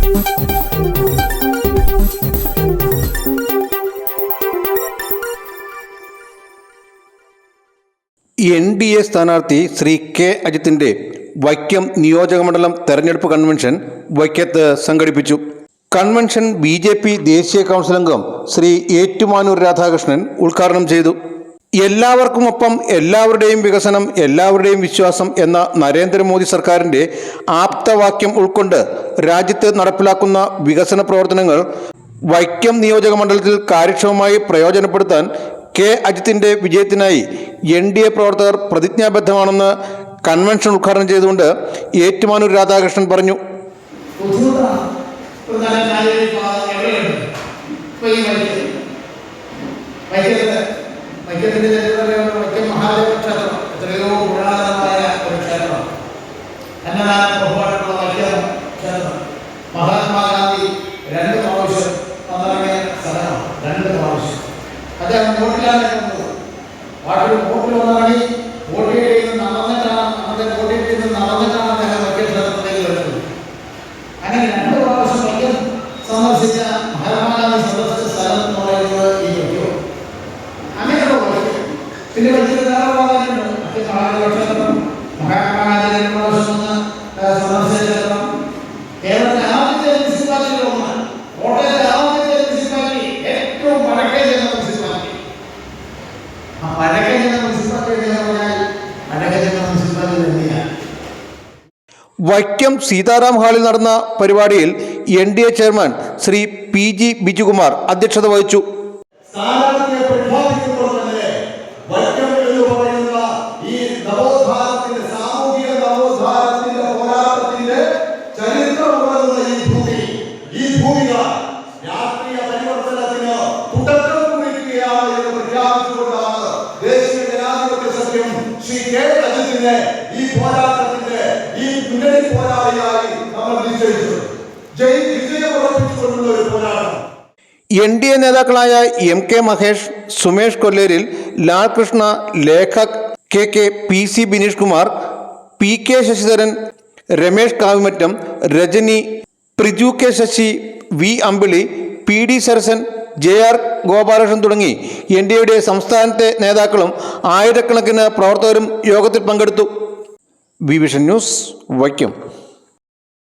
NDA സ്ഥാനാർത്ഥി Shri K അജിത്തിന്റെ Vaikom നിയോജകമണ്ഡലം തെരഞ്ഞെടുപ്പ് കൺവെൻഷൻ വൈക്കത്ത് സംഘടിപ്പിച്ചു. കൺവെൻഷൻ BJP ദേശീയ കൗൺസിൽ അംഗം ശ്രീ ഏറ്റുമാനൂർ രാധാകൃഷ്ണൻ ഉദ്ഘാടനം ചെയ്തു. എല്ലാവർക്കുമൊപ്പം എല്ലാവരുടെയും വികസനം, എല്ലാവരുടെയും വിശ്വാസം എന്ന നരേന്ദ്രമോദി സർക്കാരിൻ്റെ ആപ്തവാക്യം ഉൾക്കൊണ്ട് രാജ്യത്ത് നടപ്പിലാക്കുന്ന വികസന പ്രവർത്തനങ്ങൾ വൈക്കം നിയോജകമണ്ഡലത്തിൽ കാര്യക്ഷമമായി പ്രയോജനപ്പെടുത്താൻ കെ അജിത്തിന്റെ വിജയത്തിനായി NDA പ്രവർത്തകർ പ്രതിജ്ഞാബദ്ധമാണെന്ന് കൺവെൻഷൻ ഉദ്ഘാടനം ചെയ്തുകൊണ്ട് ഏറ്റുമാനൂർ രാധാകൃഷ്ണൻ പറഞ്ഞു. മഹാത്മാഗാന്ധി 2 പ്രാവശ്യം സ്ഥലമാണ്. 2 പ്രാവശ്യം അദ്ദേഹം വോട്ടിലാണ് വോട്ടിൽ വന്നിറങ്ങി വോട്ടിൽ നടന്നിട്ടാണ് അദ്ദേഹം വൈക്കം ക്ഷേത്രത്തിലേക്ക് വരുന്നത്. അങ്ങനെ 2 പ്രാവശ്യം വൈക്കം സന്ദർശിച്ച മഹാത്മാഗാന്ധി സന്ദർശിച്ച സ്ഥലം എന്ന് പറയുന്നത് ഈ വൈക്കം. അങ്ങനെയുള്ള വൈക്കം പിന്നെ വൈക്കം വേറെ പ്രാധാന്യമുണ്ട്. ക്ഷേത്രം മഹാത്മാഗാന്ധി 2 പ്രാവശ്യം സന്ദർശിച്ച ക്ഷേത്രം കേരളത്തിലെ ആദ്യത്തെ മുനിസിപ്പാലിറ്റിയിൽ ഒന്നാണ്. കോട്ടയത്തെ ആദ്യത്തെ മുനിസിപ്പാലിറ്റി ഏറ്റവും വടക്കേ ചെന്ന മുനിസിപ്പാലിറ്റി. ആ വടക്കേ ചെന്ന മുനിസിപ്പാലിറ്റി എന്ന് പറഞ്ഞാൽ വടക്കേ ചെന്ന മുനിസിപ്പാലിറ്റി തന്നെയാണ്. വൈക്കം സീതാറാം ഹാളിൽ നടന്ന പരിപാടിയിൽ NDA chairman Shri PG Bijukumar അധ്യക്ഷത വഹിച്ചു. സ്ഥാനാർത്ഥിയെ പ്രഖ്യാപിക്കുമ്പോൾ തന്നെ വൈക്കം എന്ന് പറയുന്ന ഈ നവോത്ഥാനത്തിന്റെ സാമൂഹിക നവോത്ഥാനത്തിന്റെ പോരാട്ടത്തിന്റെ ചരിത്രമുള്ള ഈ ഭൂമിക രാഷ്ട്രീയ പരിവർത്തനത്തിന് തുടക്കം കുറിക്കുകയാണ് എന്ന് പ്രഖ്യാപിച്ചുകൊണ്ടാണ് ദേശീയ ജനാധിപത്യ സഖ്യം ശ്രീ കെ അജിത്തിനെ ഈ പോരാട്ടത്തിന്റെ ഈ മുന്നണി പോരാളിയായി നമ്മൾ നിശ്ചയിച്ചത്. വിജയം ഉറപ്പിച്ചുകൊണ്ടുള്ള ഒരു പോരാട്ടം. NDA നേതാക്കളായ MK Mahesh, Sumesh കൊല്ലേരിൽ, Lalkrishna, ലേഖക് KK, PC Bineesh Kumar, PK Sasidharan, Ramesh കാവിമറ്റം, Rajani, Priju K Sasi, V അമ്പിളി, PD സരസൻ, JR ഗോപാലകൃഷ്ണൻ തുടങ്ങി NDAയുടെ സംസ്ഥാനത്തെ നേതാക്കളും ആയിരക്കണക്കിന് പ്രവർത്തകരും യോഗത്തിൽ പങ്കെടുത്തു. Vision news, Vaikom.